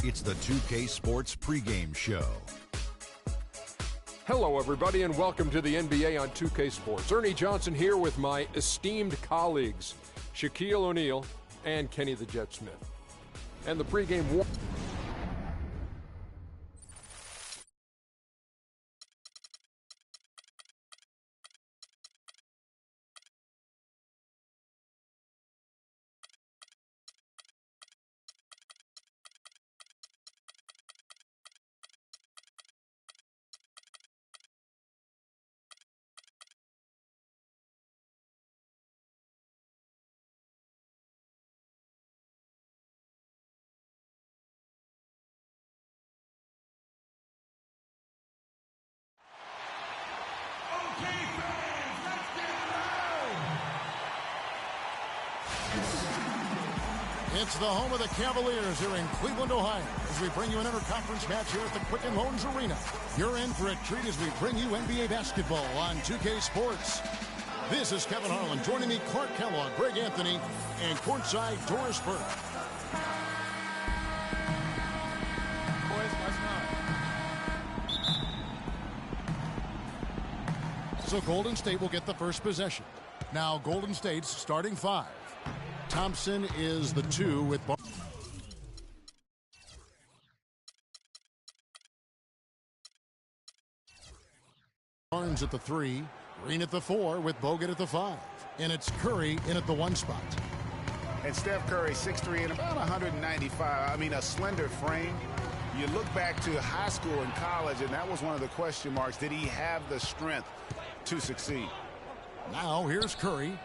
It's the 2K Sports pregame show. Hello, everybody, and welcome to the NBA on 2K Sports. Ernie Johnson here with my esteemed colleagues, Shaquille O'Neal and Kenny the Jet Smith. And the pregame war. It's the home of the Cavaliers here in Cleveland, Ohio, as we bring you an interconference match here at the Quicken Loans Arena. You're in for a treat as we bring you NBA basketball on 2K Sports. This is Kevin Harlan. Joining me, Clark Kellogg, Greg Anthony, and courtside, Doris Burke. So Golden State will get the first possession. Now Golden State's starting five. Thompson is the 2 with Barnes at the 3, Green at the 4 with Bogut at the 5. And it's Curry in at the 1 spot. And Steph Curry, 6'3" and about 195. I mean, a slender frame. You look back to high school and college, and that was one of the question marks. Did he have the strength to succeed? Now here's Curry.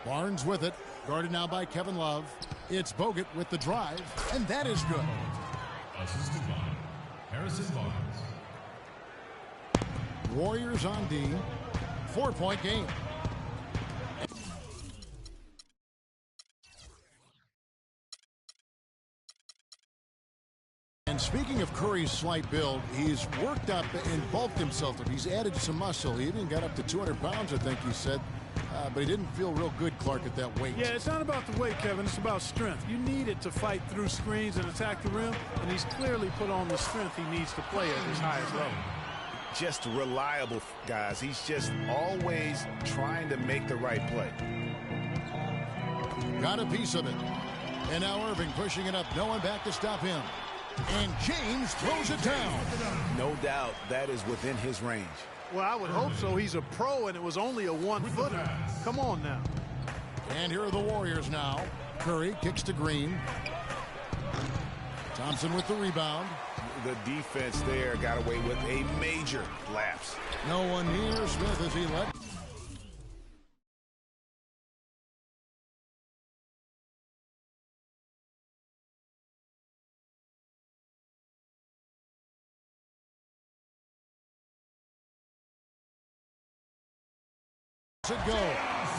Barnes with it. Guarded now by Kevin Love. It's Bogut with the drive, and that is good. Assisted by Harrison Barnes. Warriors on D. 4-point game. And speaking of Curry's slight build, he's worked up and bulked himself up. He's added some muscle. He even got up to 200 pounds, I think he said. But he didn't feel real good, Clark, at that weight. Yeah, it's not about the weight, Kevin. It's about strength. You need it to fight through screens and attack the rim, and he's clearly put on the strength he needs to play at his highest level. Just reliable, guys. He's just always trying to make the right play. Got a piece of it. And now Irving pushing it up. No one back to stop him. And James throws it down. No doubt that is within his range. Well, I would hope so. He's a pro, and it was only a 1-footer. Come on now. And here are the Warriors now. Curry kicks to Green. Thompson with the rebound. The defense there got away with a major lapse. No one near Smith as he led. It go.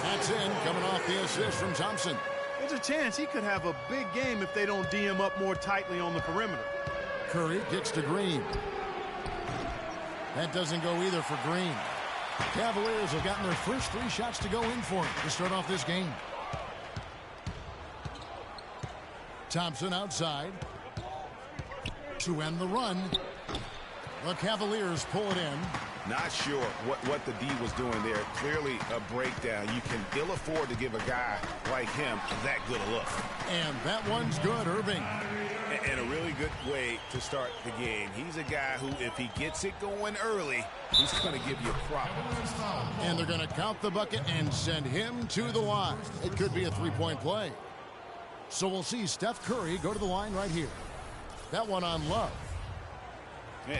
That's in, coming off the assist from Thompson. There's a chance he could have a big game if they don't D him up more tightly on the perimeter. Curry kicks to Green. That doesn't go either for Green. Cavaliers have gotten their first 3 shots to go in for him to start off this game. Thompson outside to end the run. The Cavaliers pull it in. Not sure what the D was doing there. Clearly a breakdown. You can ill afford to give a guy like him that good a look. And that one's good, Irving. And a really good way to start the game. He's a guy who, if he gets it going early, he's going to give you a crop. And they're going to count the bucket and send him to the line. It could be a 3-point play. So we'll see Steph Curry go to the line right here. That one on Love.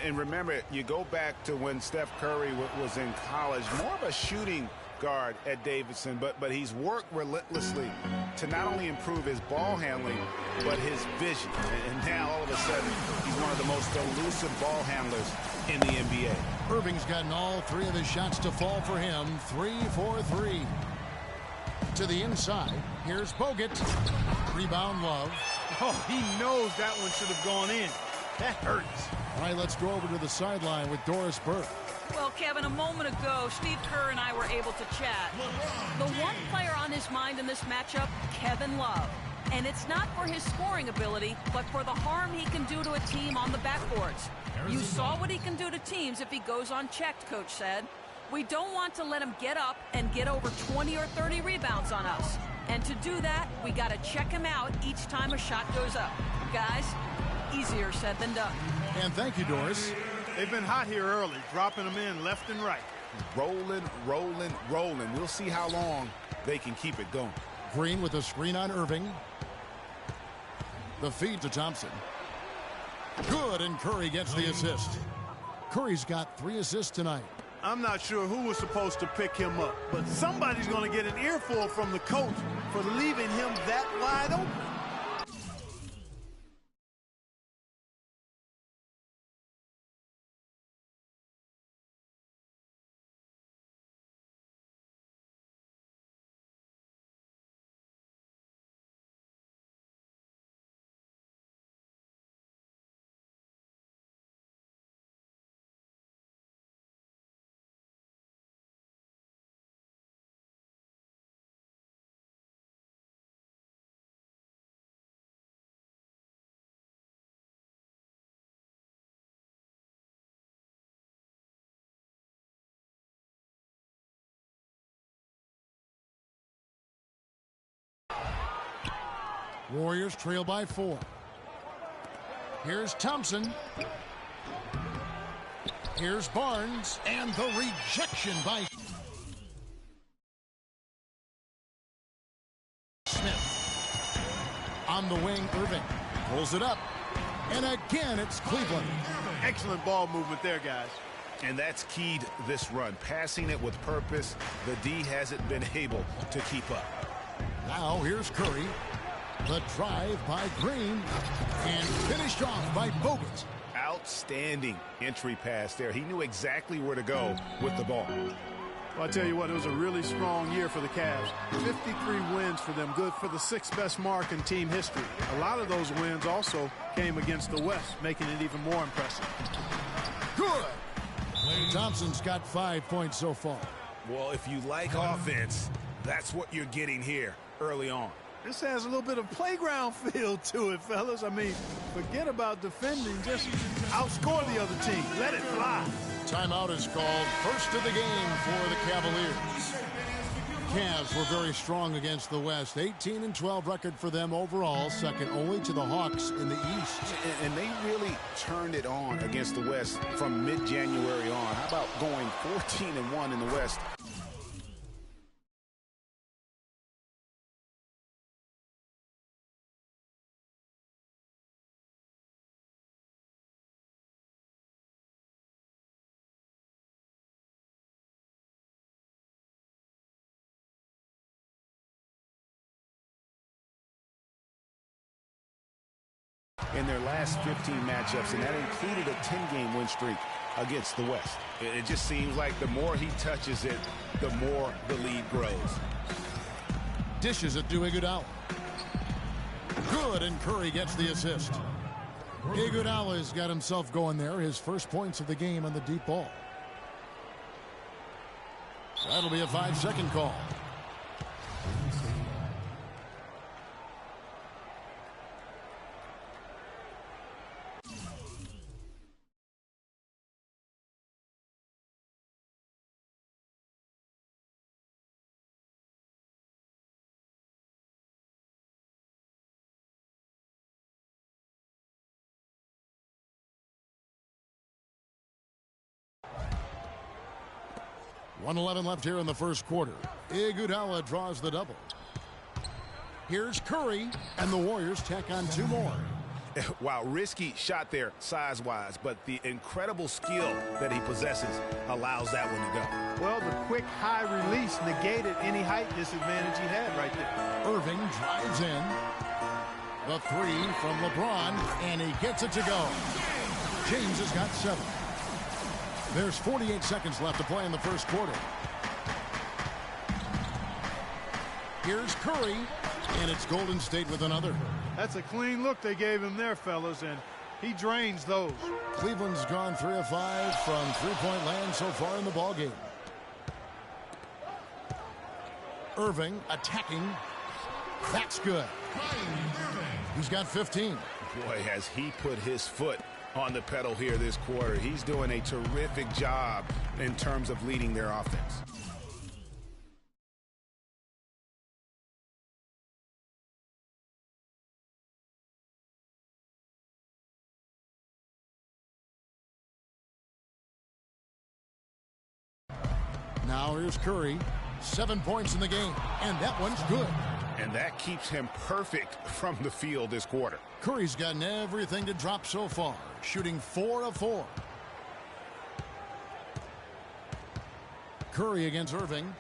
And remember, you go back to when Steph Curry was in college, more of a shooting guard at Davidson, but he's worked relentlessly to not only improve his ball handling, but his vision. And now, all of a sudden, he's one of the most elusive ball handlers in the NBA. Irving's gotten all 3 of his shots to fall for him. 3 for 3. To the inside. Here's Bogut. Rebound Love. Oh, he knows that one should have gone in. That hurts. All right, let's go over to the sideline with Doris Burke. Well, Kevin, a moment ago, Steve Kerr and I were able to chat. The one player on his mind in this matchup, Kevin Love. And it's not for his scoring ability, but for the harm he can do to a team on the backboards. You saw what he can do to teams if he goes unchecked, Coach said. We don't want to let him get up and get over 20 or 30 rebounds on us. And to do that, we got to check him out each time a shot goes up. Guys, easier said than done. And thank you, Doris. They've been hot here early, dropping them in left and right. Rolling, rolling, rolling. We'll see how long they can keep it going. Green with a screen on Irving. The feed to Thompson. Good, and Curry gets the assist. Curry's got 3 assists tonight. I'm not sure who was supposed to pick him up, but somebody's going to get an earful from the coach for leaving him that wide open. Warriors trail by 4. Here's Thompson. Here's Barnes, and the rejection by Smith. On the wing, Irving pulls it up. And again, it's Cleveland. Excellent ball movement there, guys. And that's keyed this run. Passing it with purpose. The D hasn't been able to keep up. Now here's Curry. The drive by Green. And finished off by Bogut. Outstanding entry pass there. He knew exactly where to go with the ball. Well, I tell you what, it was a really strong year for the Cavs. 53 wins for them, good for the 6th best mark in team history. A lot of those wins also came against the West, making it even more impressive. Good. Thompson's got 5 points so far. Well, if you like offense, that's what you're getting here early on. This has a little bit of playground feel to it, fellas. I mean, forget about defending. Just outscore the other team. Let it fly. Timeout is called. First of the game for the Cavaliers. Cavs were very strong against the West. 18-12 record for them overall, second only to the Hawks in the East. And they really turned it on against the West from mid-January on. How about going 14-1 in the West? In their last 15 matchups, and that included a 10-game win streak against the West. It just seems like the more he touches it, the more the lead grows. Dishes it to Iguodala. Good, and Curry gets the assist. Iguodala's got himself going there, his first points of the game on the deep ball. That'll be a 5-second call. .111 left here in the first quarter. Iguodala draws the double. Here's Curry, and the Warriors tack on 2 more. Wow, risky shot there size-wise, but the incredible skill that he possesses allows that one to go. Well, the quick high release negated any height disadvantage he had right there. Irving drives in. The 3 from LeBron, and he gets it to go. James has got 7. There's 48 seconds left to play in the first quarter. Here's Curry, and it's Golden State with another. That's a clean look they gave him there, fellas, and he drains those. Cleveland's gone 3 of 5 from three-point land so far in the ballgame. Irving attacking. That's good. He's got 15. Boy, has he put his foot on the pedal here this quarter. He's doing a terrific job in terms of leading their offense. Now here's Curry. 7 points in the game, and that one's good. And that keeps him perfect from the field this quarter. Curry's gotten everything to drop so far, shooting 4 of 4. Curry against Irving.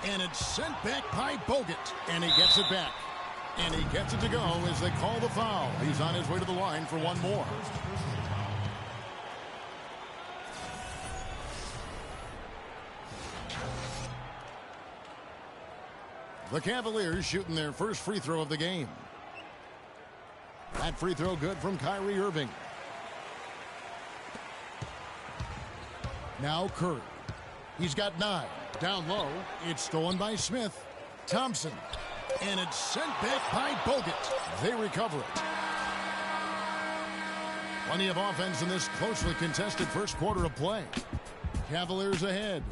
And it's sent back by Bogut. And he gets it back. And he gets it to go as they call the foul. He's on his way to the line for one more. The Cavaliers shooting their first free throw of the game. That free throw good from Kyrie Irving. Now Curry. He's got 9. Down low. It's stolen by Smith. Thompson. And it's sent back by Bogut. They recover it. Plenty of offense in this closely contested first quarter of play. Cavaliers ahead.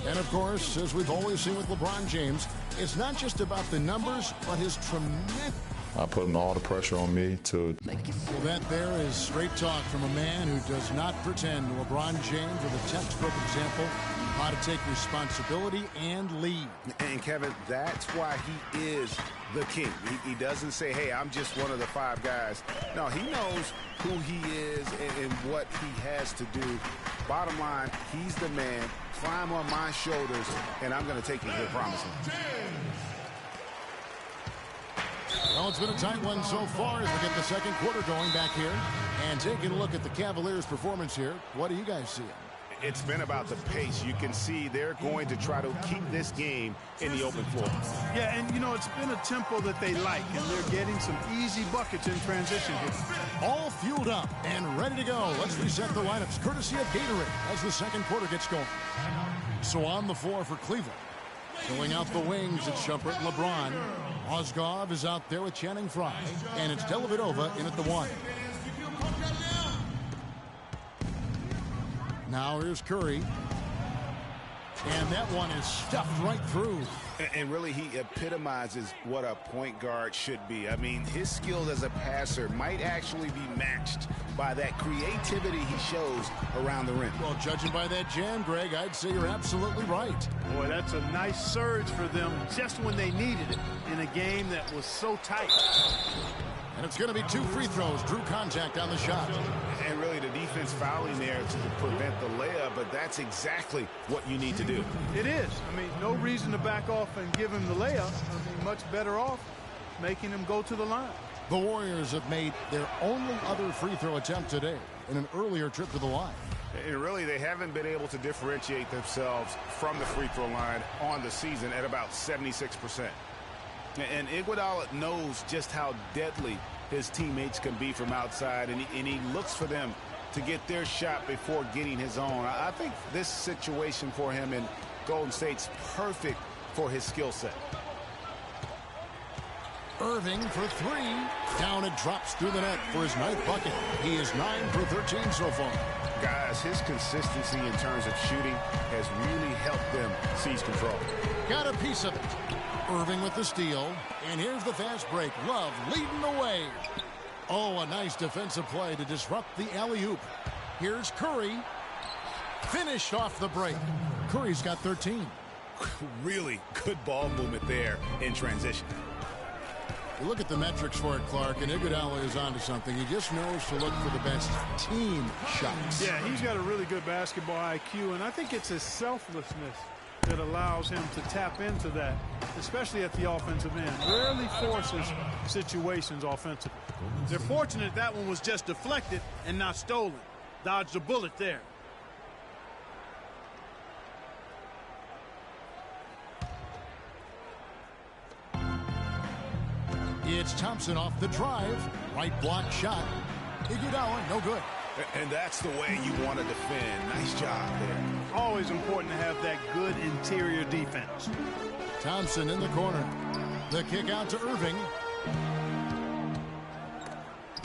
And, of course, as we've always seen with LeBron James, it's not just about the numbers, but his tremendous... I put all the pressure on me to... Well, that there is straight talk from a man who does not pretend. LeBron James with a textbook example of how to take responsibility and lead. And, Kevin, that's why he is the king. He doesn't say, hey, I'm just one of the 5 guys. No, he knows who he is and what he has to do. Bottom line, he's the man. Climb on my shoulders, and I'm going to take you to the promised land. Well, it's been a tight one so far as we get the second quarter going back here. And taking a look at the Cavaliers' performance here, what do you guys see? It's been about the pace. You can see they're going to try to keep this game in the open floor. Yeah, and, you know, it's been a tempo that they like, and they're getting some easy buckets in transition here. All fueled up and ready to go. Let's reset the lineups, courtesy of Gatorade, as the second quarter gets going. So on the floor for Cleveland. Filling out the wings, it's Shumpert and LeBron. Mozgov is out there with Channing Frye, and it's Dellavedova in at the 1. Now here's Curry. And that one is stuffed right through. And really, he epitomizes what a point guard should be. I mean, his skills as a passer might actually be matched by that creativity he shows around the rim. Well, judging by that jam, Greg, I'd say you're absolutely right. Boy, that's a nice surge for them just when they needed it in a game that was so tight. And it's going to be 2 free throws. Drew contact on the shot. And really the defense fouling there to prevent the layup, but that's exactly what you need to do. It is. I mean, no reason to back off and give him the layup. I mean, much better off making him go to the line. The Warriors have made their only other free throw attempt today in an earlier trip to the line. And really, they haven't been able to differentiate themselves from the free throw line on the season at about 76%. And Iguodala knows just how deadly his teammates can be from outside, and he looks for them to get their shot before getting his own. I think this situation for him in Golden State's perfect for his skill set. Irving for 3. Down and drops through the net for his 9th bucket. He is 9 for 13 so far. Guys, his consistency in terms of shooting has really helped them seize control. Got a piece of it. Irving with the steal. And here's the fast break. Love leading the way. Oh, a nice defensive play to disrupt the alley-oop. Here's Curry. Finished off the break. Curry's got 13. Really good ball movement there in transition. You look at the metrics for it, Clark, and Iguodala is onto something. He just knows to look for the best team shots. Yeah, he's got a really good basketball IQ, and I think it's his selflessness that allows him to tap into that, especially at the offensive end. Rarely forces situations offensively. They're fortunate that one was just deflected and not stolen. Dodged a bullet there. It's Thompson off the drive. Right block shot. Iguodala, no good. And that's the way you want to defend. Nice job there. always important to have that good interior defense. Thompson in the corner. The kick out to Irving.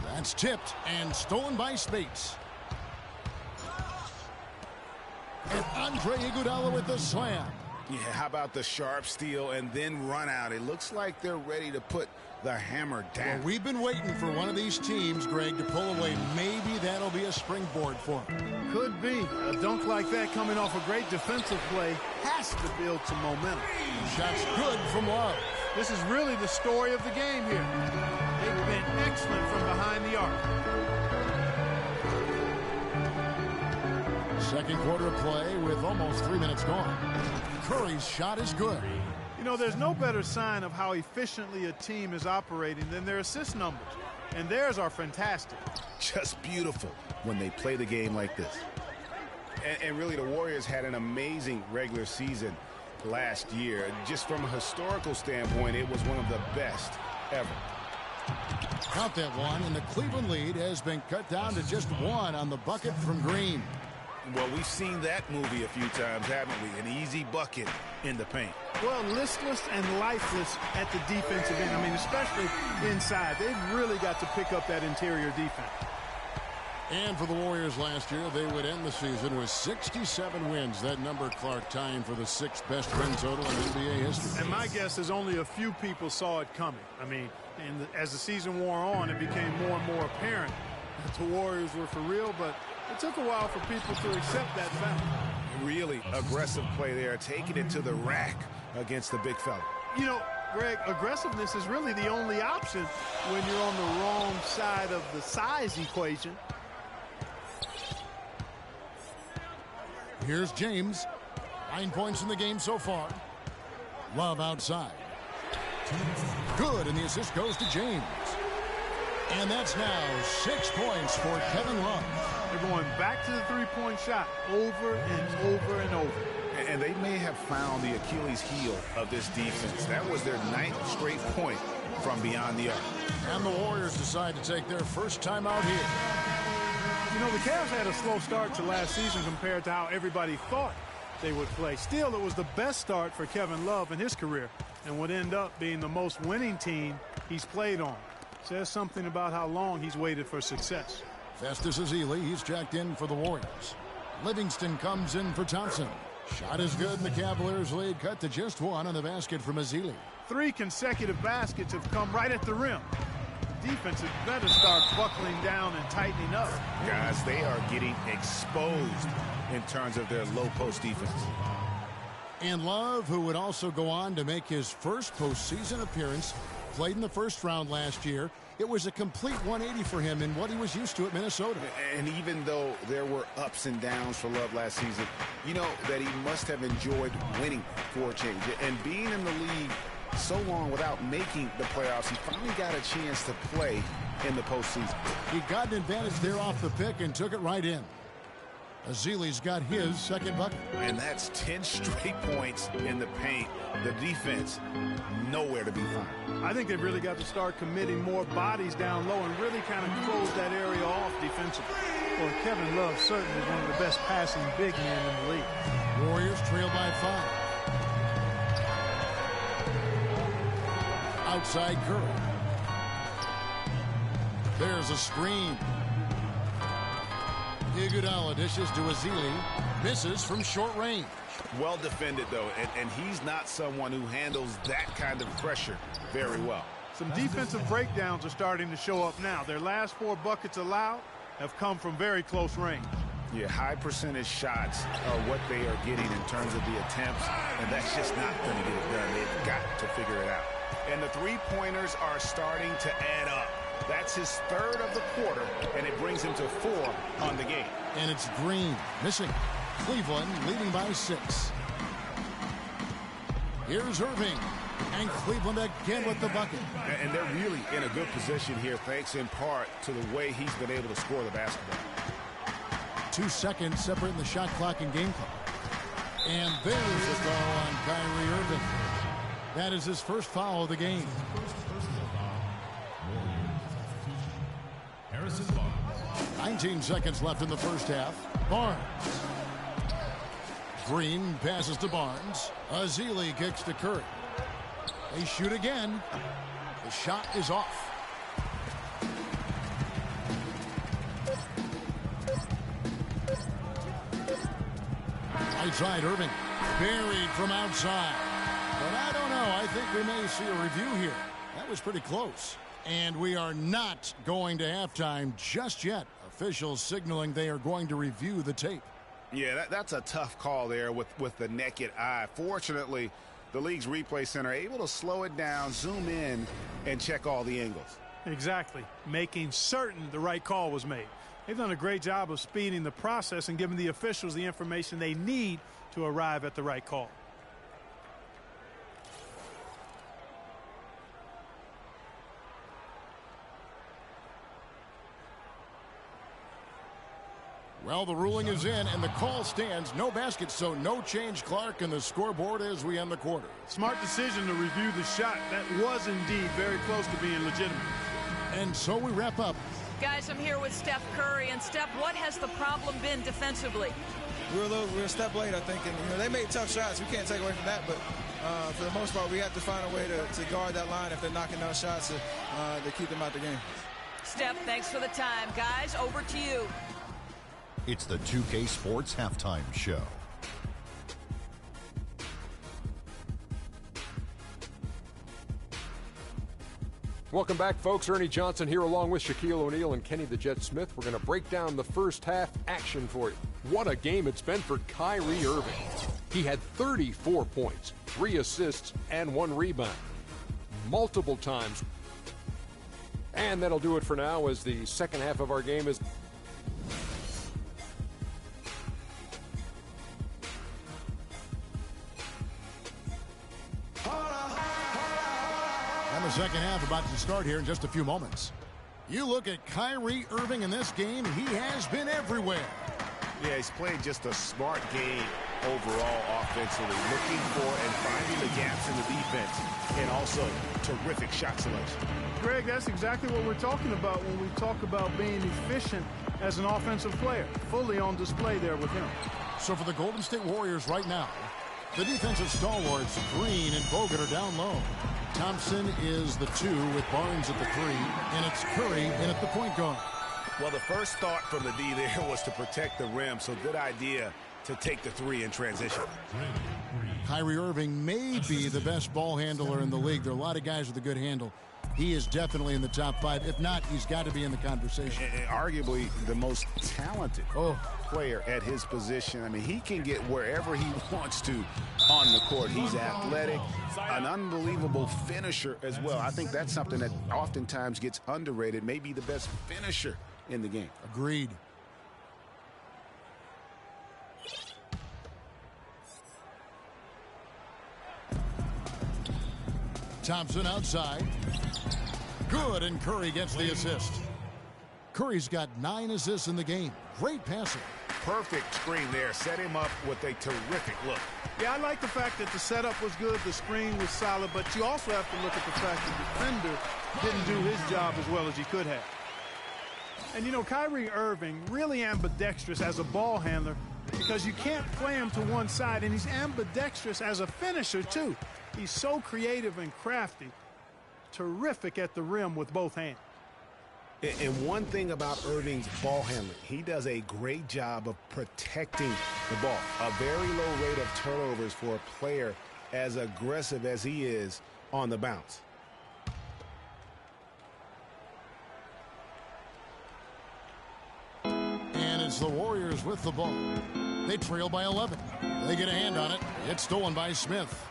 That's tipped and stolen by Spates. And Andre Iguodala with the slam. Yeah, how about the sharp steal and then run out? It looks like they're ready to put the hammer down. Well, we've been waiting for one of these teams, Greg, to pull away. Maybe that'll be a springboard for them. Could be. A dunk like that coming off a great defensive play has to build some momentum. Shot's good from Love. This is really the story of the game here. They've been excellent from behind the arc. Second quarter of play with almost 3 minutes gone. Curry's shot is good. You know, there's no better sign of how efficiently a team is operating than their assist numbers. And theirs are fantastic. Just beautiful when they play the game like this. And really, the Warriors had an amazing regular season last year. Just from a historical standpoint, it was one of the best ever. Count that one, and the Cleveland lead has been cut down to just one on the bucket from Green. Well, we've seen that movie a few times, haven't we? An easy bucket in the paint. Well, listless and lifeless at the defensive end. I mean, especially inside. They've really got to pick up that interior defense. And for the Warriors last year, they would end the season with 67 wins. That number, Clark, tying for the 6th best win total in NBA history. And my guess is only a few people saw it coming. I mean, and as the season wore on, it became more and more apparent that the Warriors were for real, but it took a while for people to accept that fact. Really aggressive play there, taking it to the rack against the big fella. You know, Greg, aggressiveness is really the only option when you're on the wrong side of the size equation. Here's James. 9 points in the game so far. Love outside. Good, and the assist goes to James. And that's now 6 points for Kevin Love. They're going back to the three-point shot over and over and over. And they may have found the Achilles heel of this defense. That was their 9th straight point from beyond the arc. And the Warriors decide to take their first time out here. You know, the Cavs had a slow start to last season compared to how everybody thought they would play. Still, it was the best start for Kevin Love in his career and would end up being the most winning team he's played on. Says something about how long he's waited for success. Festus Ezeli, he's checked in for the Warriors. Livingston comes in for Thompson. Shot is good, and the Cavaliers lead cut to just one on the basket from Ezeli. 3 consecutive baskets have come right at the rim. Defense had better start buckling down and tightening up. Guys, they are getting exposed in terms of their low post defense. And Love, who would also go on to make his first postseason appearance, played in the first round last year. It was a complete 180 for him in what he was used to at Minnesota. And even though there were ups and downs for Love last season, you know that he must have enjoyed winning for a change. And being in the league so long without making the playoffs, he finally got a chance to play in the postseason. He got an advantage there off the pick and took it right in. Ezeli's got his second bucket. And that's 10 straight points in the paint. The defense, nowhere to be found. I think they've really got to start committing more bodies down low and really kind of close that area off defensively. Well, Kevin Love certainly is one of the best passing big men in the league. Warriors trail by 5. Outside Curry. There's a screen. Iguodala dishes to Ezeli. Misses from short range. Well defended, though, and he's not someone who handles that kind of pressure very well. Some defensive breakdowns are starting to show up now. Their last 4 buckets allowed have come from very close range. Yeah, high percentage shots are what they are getting in terms of the attempts, and that's just not going to get it done. They've got to figure it out. And the three-pointers are starting to add up. That's his 3rd of the quarter, and it brings him to 4 on the game. And it's Green missing. Cleveland leading by 6. Here's Irving. And Cleveland again with the bucket. And they're really in a good position here, thanks in part to the way he's been able to score the basketball. 2 seconds separating the shot clock and game clock. And there's a foul on Kyrie Irving. That is his first foul of the game. 19 seconds left in the first half. Barnes. Green passes to Barnes. Azili kicks to Curry. They shoot again. The shot is off. Right side, Irving. Buried from outside. But I don't know. I think we may see a review here. That was pretty close. And we are not going to halftime just yet. Officials signaling they are going to review the tape. Yeah, that's a tough call there with the naked eye. Fortunately, the league's replay center able to slow it down, zoom in, and check all the angles. Exactly. Making certain the right call was made. They've done a great job of speeding the process and giving the officials the information they need to arrive at the right call. Well, the ruling is in, and the call stands. No basket, so no change, Clark, and the scoreboard as we end the quarter. Smart decision to review the shot. That was indeed very close to being legitimate. And so we wrap up. Guys, I'm here with Steph Curry. And, Steph, what has the problem been defensively? We're a step late, I think. And, they made tough shots. We can't take away from that. But for the most part, we have to find a way to guard that line if they're knocking down shots to keep them out the game. Steph, thanks for the time. Guys, over to you. It's the 2K Sports Halftime Show. Welcome back, folks. Ernie Johnson here along with Shaquille O'Neal and Kenny the Jet Smith. We're going to break down the first half action for you. What a game it's been for Kyrie Irving. He had 34 points, 3 assists, and 1 rebound. Multiple times. And that'll do it for now as the second half of our game is... The second half about to start here in just a few moments. You look at Kyrie Irving in this game, he has been everywhere. Yeah, he's played just a smart game overall offensively, looking for and finding the gaps in the defense, and also terrific shot selection. Greg, that's exactly what we're talking about when we talk about being efficient as an offensive player. Fully on display there with him. So for the Golden State Warriors right now, the defensive stalwarts, Green and Bogut, are down low. Thompson is the 2 with Barnes at the 3, and it's Curry in at the point guard. Well, the first thought from the D there was to protect the rim, so good idea to take the 3 in transition. Kyrie Irving may be the best ball handler in the league. There are a lot of guys with a good handle. He is definitely in the top 5. If not, he's got to be in the conversation. And arguably the most talented player at his position. I mean, he can get wherever he wants to on the court. He's athletic, an unbelievable finisher as well. I think that's something that oftentimes gets underrated. Maybe the best finisher in the game. Agreed. Thompson outside. Good, and Curry gets the assist. Curry's got 9 assists in the game. Great passing. Perfect screen there. Set him up with a terrific look. Yeah, I like the fact that the setup was good, the screen was solid, but you also have to look at the fact the defender didn't do his job as well as he could have. And, you know, Kyrie Irving really ambidextrous as a ball handler because you can't play him to one side, and he's ambidextrous as a finisher, too. He's so creative and crafty. Terrific at the rim with both hands. And one thing about Irving's ball handling, he does a great job of protecting the ball. A very low rate of turnovers for a player as aggressive as he is on the bounce. And it's the Warriors with the ball. They trail by 11. They get a hand on it. It's stolen by Smith.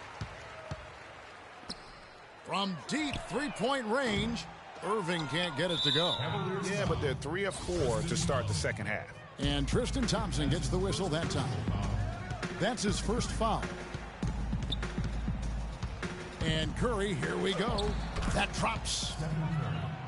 From deep three-point range, Irving can't get it to go. Yeah, but they're 3 of 4 to start the second half. And Tristan Thompson gets the whistle that time. That's his first foul. And Curry, here we go. That drops.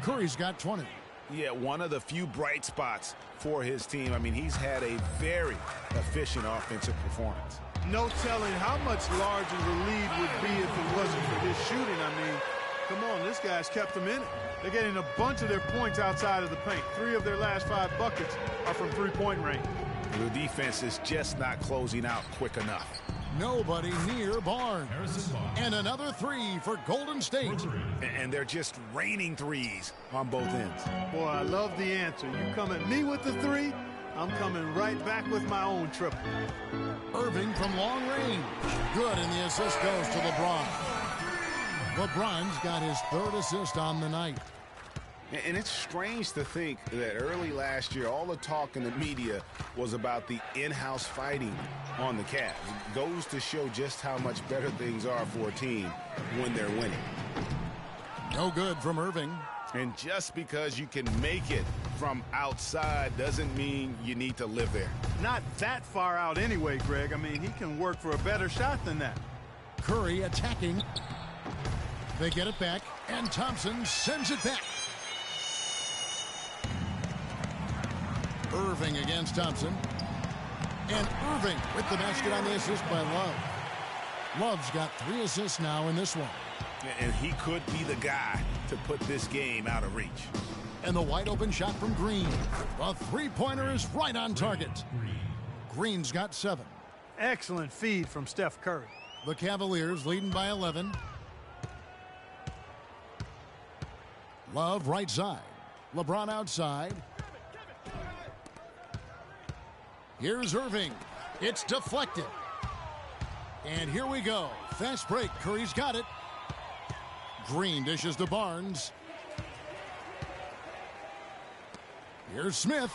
Curry's got 20. Yeah, one of the few bright spots for his team. I mean, he's had a very efficient offensive performance. No telling how much larger the lead would be if it wasn't for his shooting. I mean, come on, this guy's kept them in it. They're getting a bunch of their points outside of the paint. 3 of their last 5 buckets are from three-point range. The defense is just not closing out quick enough. Nobody near Barnes. And another three for Golden State. And they're just raining threes on both ends. Boy, I love the answer. You come at me with the three, I'm coming right back with my own triple. Irving from long range. Good, and the assist goes to LeBron. LeBron's got his third assist on the night. And it's strange to think that early last year, all the talk in the media was about the in-house fighting on the Cavs. It goes to show just how much better things are for a team when they're winning. No good from Irving. And just because you can make it from outside doesn't mean you need to live there. Not that far out anyway, Greg. I mean, he can work for a better shot than that. Curry attacking. They get it back, and Thompson sends it back. Irving against Thompson. And Irving with the basket on the assist by Love. Love's got 3 assists now in this one. And he could be the guy to put this game out of reach. And the wide open shot from Green. The three-pointer is right on target. Green's got 7. Excellent feed from Steph Curry. The Cavaliers leading by 11. Love right side. LeBron outside. Here's Irving. It's deflected. And here we go. Fast break. Curry's got it. Green dishes to Barnes. Here's Smith.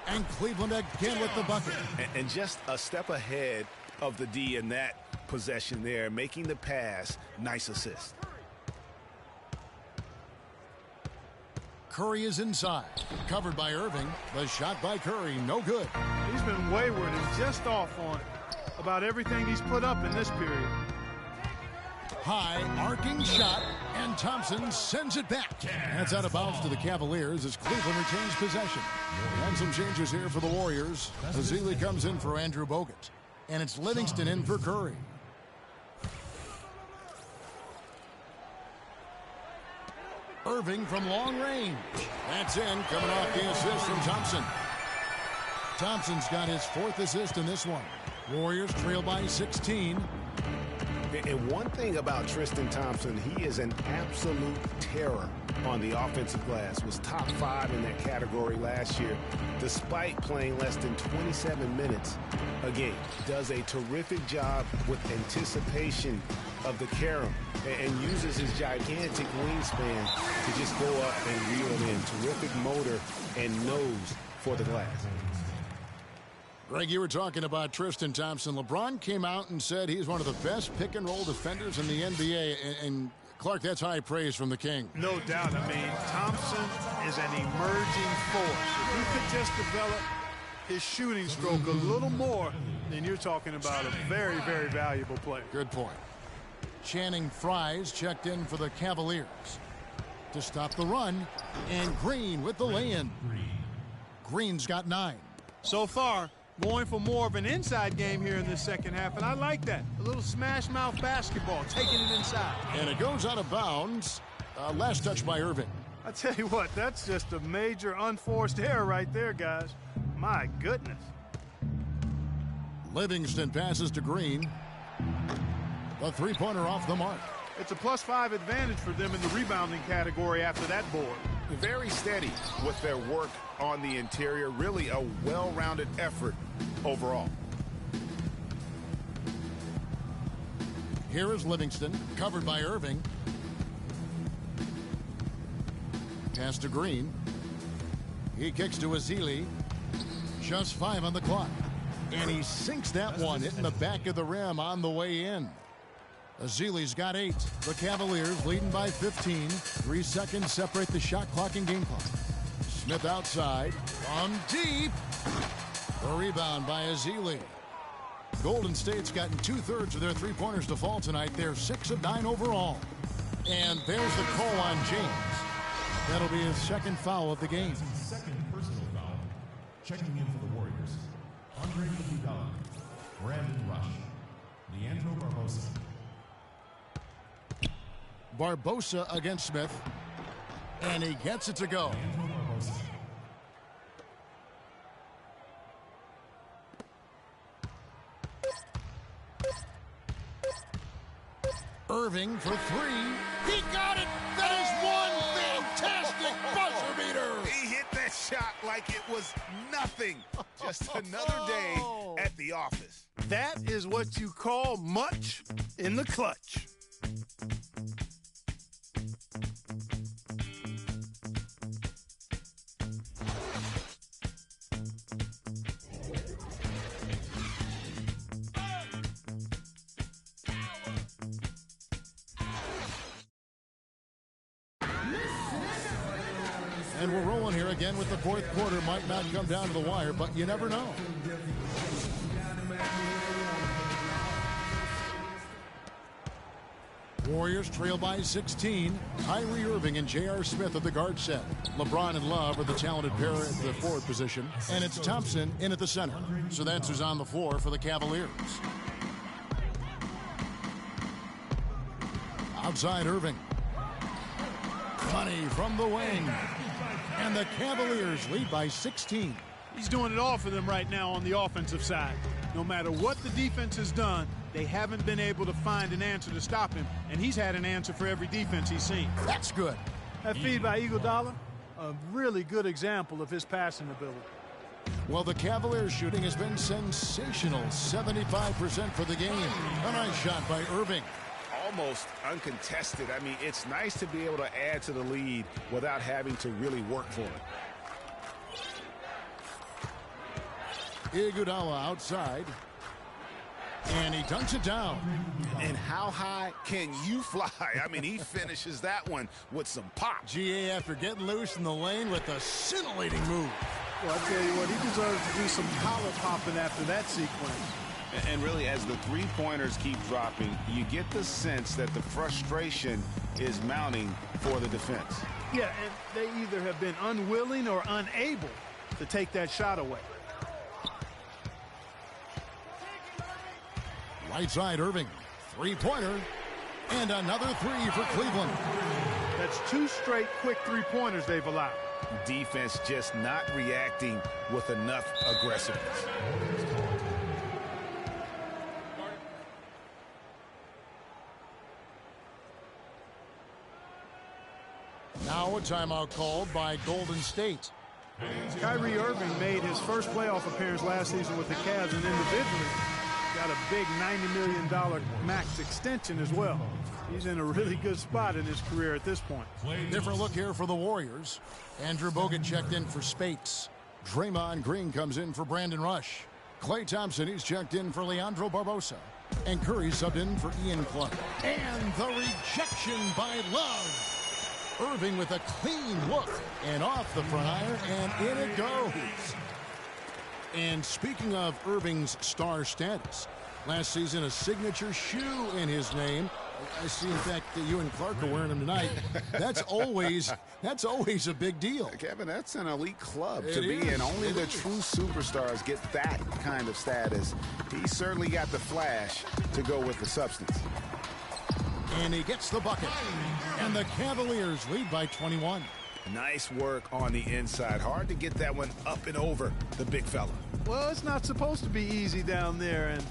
And Cleveland again with the bucket. And just a step ahead of the D in that possession there, making the pass. Nice assist. Curry is inside. Covered by Irving. The shot by Curry, no good. He's been wayward and just off on it. About everything he's put up in this period. High arcing shot, and Thompson sends it back. That's out of bounds to the Cavaliers as Cleveland retains possession. And some changes here for the Warriors. Azili comes in for Andrew Bogut. And it's Livingston in for Curry. Irving from long range. That's in, coming off the assist from Thompson. Thompson's got his 4th assist in this one. Warriors trail by 16. And one thing about Tristan Thompson, he is an absolute terror on the offensive glass. Was top 5 in that category last year, despite playing less than 27 minutes a game. Does a terrific job with anticipation of the carom and uses his gigantic wingspan to just go up and reel it in. Terrific motor and nose for the glass. Greg, you were talking about Tristan Thompson. LeBron came out and said he's one of the best pick-and-roll defenders in the NBA. And Clark, that's high praise from the King. No doubt. I mean, Thompson is an emerging force. If he could just develop his shooting stroke a little more, then you're talking about a very, very valuable player. Good point. Channing Frye's checked in for the Cavaliers to stop the run. And Green with the lay-in. Green's got 9. So far, going for more of an inside game here in this second half, and I like that. A little smash mouth basketball, taking it inside. And it goes out of bounds. Last touch by Irving. I tell you what, that's just a major unforced error right there, guys. My goodness. Livingston passes to Green. The three-pointer off the mark. It's a +5 advantage for them in the rebounding category after that board. Very steady with their work on the interior. Really a well-rounded effort overall. Here is Livingston, covered by Irving. Pass to Green. He kicks to Azili. Just 5 on the clock. And he sinks that one, hitting the back of the rim on the way in. Azili's got 8. The Cavaliers leading by 15. 3 seconds separate the shot clock and game clock. Smith outside. From deep. The rebound by Azili. Golden State's gotten 2/3 of their three-pointers to fall tonight. They're 6 of 9 overall. And there's the call on James. That'll be his 2nd foul of the game. Second personal foul. Checking in for the Warriors. Andre Iguodala, Brandon Rush, Leandro Barbosa. Barbosa against Smith. And he gets it to go. Irving for three. He got it! That is one fantastic buzzer beater! He hit that shot like it was nothing. Just another day at the office. That is what you call much in the clutch. And we're rolling here again with the fourth quarter. Might not come down to the wire, but you never know. Warriors trail by 16. Kyrie Irving and J.R. Smith at the guard set. LeBron and Love are the talented pair at the forward position. And it's Thompson in at the center. So that's who's on the floor for the Cavaliers. Outside Irving. Money from the wing. And the Cavaliers lead by 16. He's doing it all for them right now on the offensive side. No matter what the defense has done, they haven't been able to find an answer to stop him, and he's had an answer for every defense he's seen. That's good. That feed by Iguodala, a really good example of his passing ability. Well, the Cavaliers shooting has been sensational. 75% for the game. A nice shot by Irving. Almost uncontested. I mean, it's nice to be able to add to the lead without having to really work for it. Iguodala outside. And he dunks it down. And how high can you fly? I mean, he finishes that one with some pop. GA after getting loose in the lane with a scintillating move. Well, I tell you what, he deserves to do some collar popping after that sequence. And really, as the three-pointers keep dropping, you get the sense that the frustration is mounting for the defense. Yeah, and they either have been unwilling or unable to take that shot away. Right side Irving. Three-pointer. And another three for Cleveland. That's two straight quick three-pointers they've allowed. Defense just not reacting with enough aggressiveness. Now a timeout called by Golden State. Kyrie Irving made his first playoff appearance last season with the Cavs, and individually got a big $90 million max extension as well. He's in a really good spot in his career at this point. Different look here for the Warriors. Andrew Bogut checked in for Spates. Draymond Green comes in for Brandon Rush. Klay Thompson, he's checked in for Leandro Barbosa. And Curry subbed in for Ian Clark. And the rejection by Love. Irving with a clean look and off the front iron, and in it goes. And speaking of Irving's star status, last season a signature shoe in his name. I see, in fact, that you and Clark are wearing them tonight. That's always a big deal. Kevin, that's an elite club It to be is. in. Only It the is. true superstars get that kind of status. He certainly got the flash to go with the substance. And he gets the bucket. And the Cavaliers lead by 21. Nice work on the inside. Hard to get that one up and over the big fella. Well, it's not supposed to be easy down there, and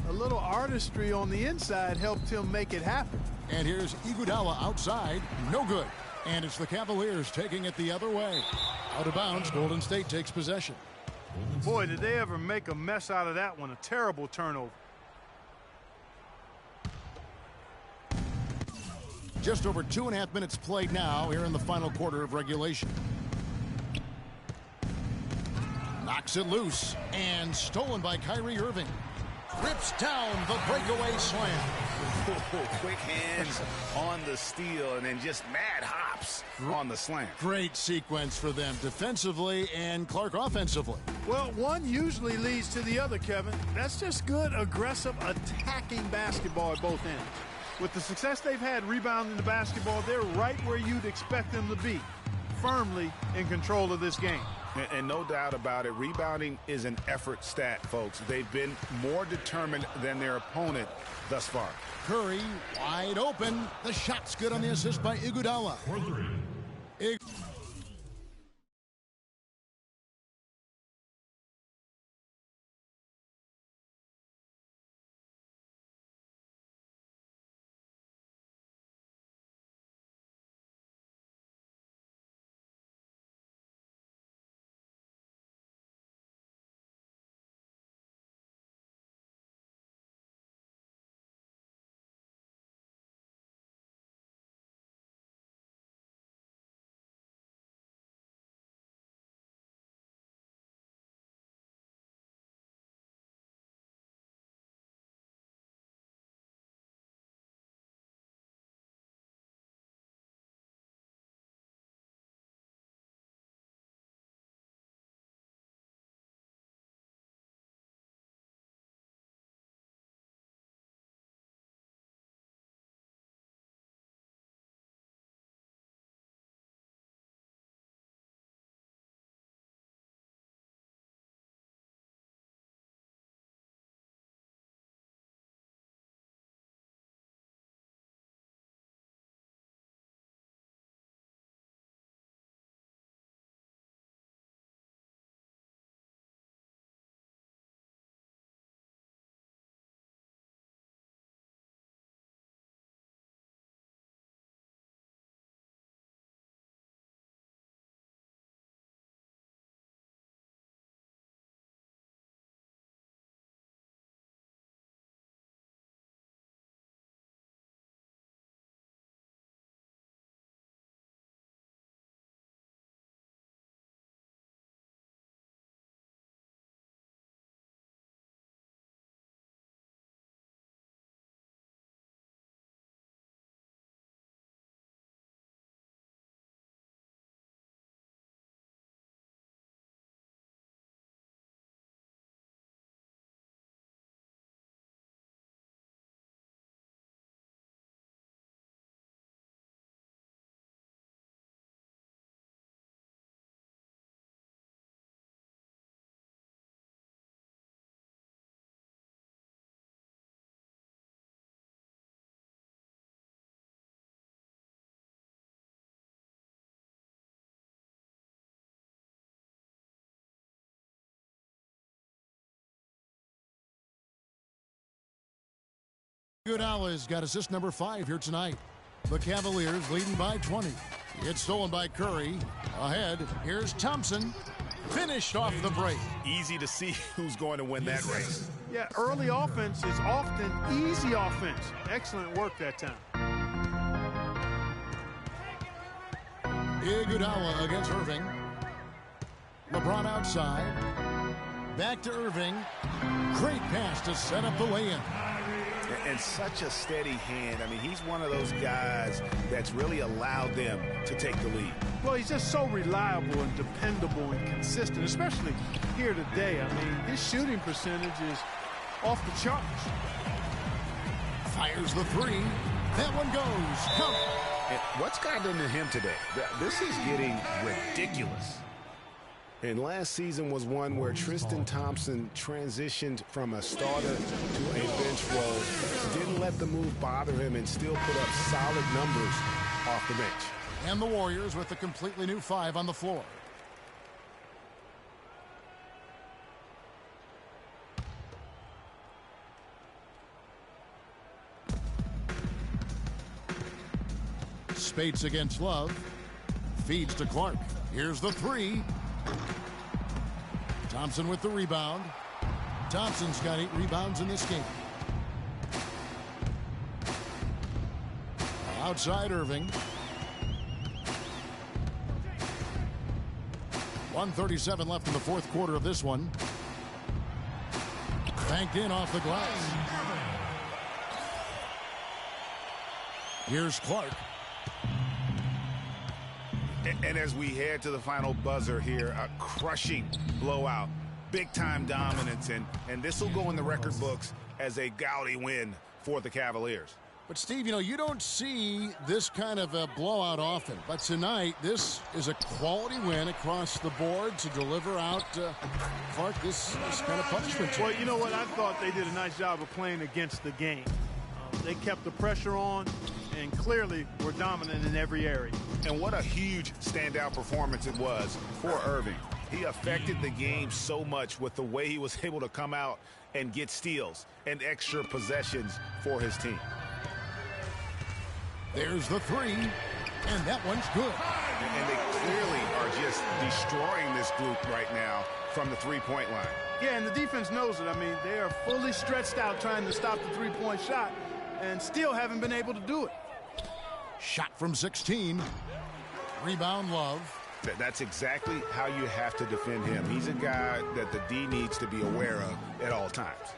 a little artistry on the inside helped him make it happen. And here's Iguodala outside. No good. And it's the Cavaliers taking it the other way. Out of bounds, Golden State takes possession. Boy, did they ever make a mess out of that one. A terrible turnover. Just over 2.5 minutes played now here in the final quarter of regulation. Knocks it loose and stolen by Kyrie Irving. Rips down the breakaway slam. Quick hands on the steal and then just mad hops on the slam. Great sequence for them defensively and Clark offensively. Well, one usually leads to the other, Kevin. That's just good, aggressive, attacking basketball at both ends. With the success they've had rebounding the basketball, they're right where you'd expect them to be, firmly in control of this game. And no doubt about it, rebounding is an effort stat, folks. They've been more determined than their opponent thus far. Curry wide open. The shot's good on the assist by Iguodala. For three. Iguodala's got assist number 5 here tonight. The Cavaliers leading by 20. It's stolen by Curry. Ahead, here's Thompson. Finished off the break. Easy to see who's going to win that race. Yeah, early offense is often easy offense. Excellent work that time. Iguodala against Irving. LeBron outside. Back to Irving. Great pass to set up the lay-in. And such a steady hand. I mean, he's one of those guys that's really allowed them to take the lead. Well, he's just so reliable and dependable and consistent, especially here today. I mean, his shooting percentage is off the charts. Fires the 3. That one goes. Come. And what's gotten into him today? This is getting ridiculous. And last season was one where Tristan Thompson transitioned from a starter to a bench role. Didn't let the move bother him and still put up solid numbers off the bench. And the Warriors with a completely new 5 on the floor. Spates against Love. Feeds to Clark. Here's the 3. Thompson with the rebound. Thompson's got 8 rebounds in this game. Outside Irving. 1:37 left in the 4th quarter of this one. Banked in off the glass. Here's Clark. And as we head to the final buzzer here, a crushing blowout, big-time dominance, and this will go in the record books as a gaudy win for the Cavaliers. But, Steve, you know, you don't see this kind of a blowout often. But tonight, this is a quality win across the board to deliver out, Clark, this kind of punishment. Well, you know what? I thought they did a nice job of playing against the game. They kept the pressure on and clearly were dominant in every area. And what a huge standout performance it was for Irving. He affected the game so much with the way he was able to come out and get steals and extra possessions for his team. There's the 3, and that one's good. And they clearly are just destroying this group right now from the three-point line. Yeah, and the defense knows it. I mean, they are fully stretched out trying to stop the three-point shot and still haven't been able to do it. Shot from 16. Rebound Love. That's exactly how you have to defend him. He's a guy that the D needs to be aware of at all times.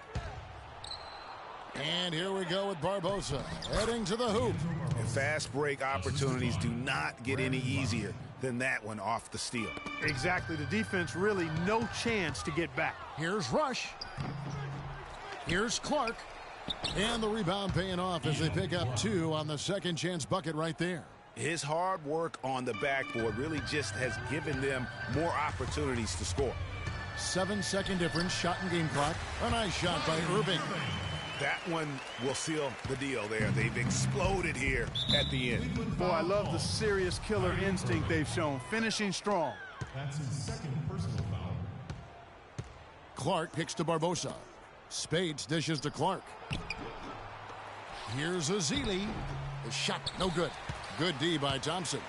And here we go with Barbosa heading to the hoop. And fast break opportunities do not get any easier than that one off the steal. Exactly. The defense really no chance to get back. Here's Rush. Here's Clark. And the rebound paying off as they pick up 2 on the second chance bucket right there. His hard work on the backboard really just has given them more opportunities to score. 7-second difference, shot and game clock. A nice shot by Irving. That one will seal the deal there. They've exploded here at the end. Boy, I love the serious killer instinct they've shown. Finishing strong. That's his second personal foul. Clark kicks to Barbosa. Spades dishes to Clark. Here's Azili. The shot, no good. Good D by Thompson.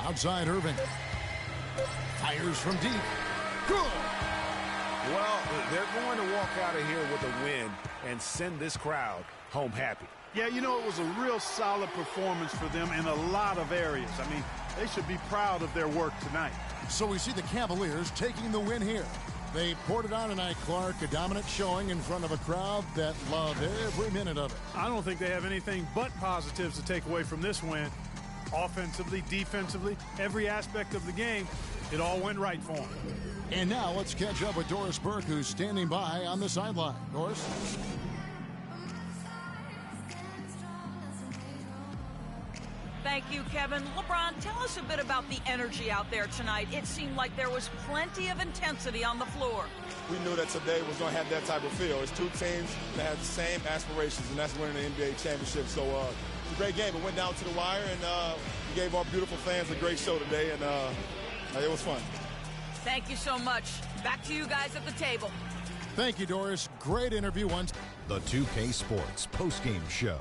Outside Irving. Fires from deep. Good. Well, they're going to walk out of here with a win and send this crowd home happy. Yeah, you know, it was a real solid performance for them in a lot of areas. I mean, they should be proud of their work tonight. So we see the Cavaliers taking the win here. They poured it on tonight, Clark. A dominant showing in front of a crowd that loved every minute of it. I don't think they have anything but positives to take away from this win. Offensively, defensively, every aspect of the game, it all went right for them. And now let's catch up with Doris Burke, who's standing by on the sideline. Doris? Thank you, Kevin. LeBron, tell us a bit about the energy out there tonight. It seemed like there was plenty of intensity on the floor. We knew that today was going to have that type of feel. It's 2 teams that have the same aspirations, and that's winning the NBA championship. So it's a great game. It went down to the wire, and we gave our beautiful fans a great show today, and it was fun. Thank you so much. Back to you guys at the table. Thank you, Doris. Great interview once. The 2K Sports postgame show.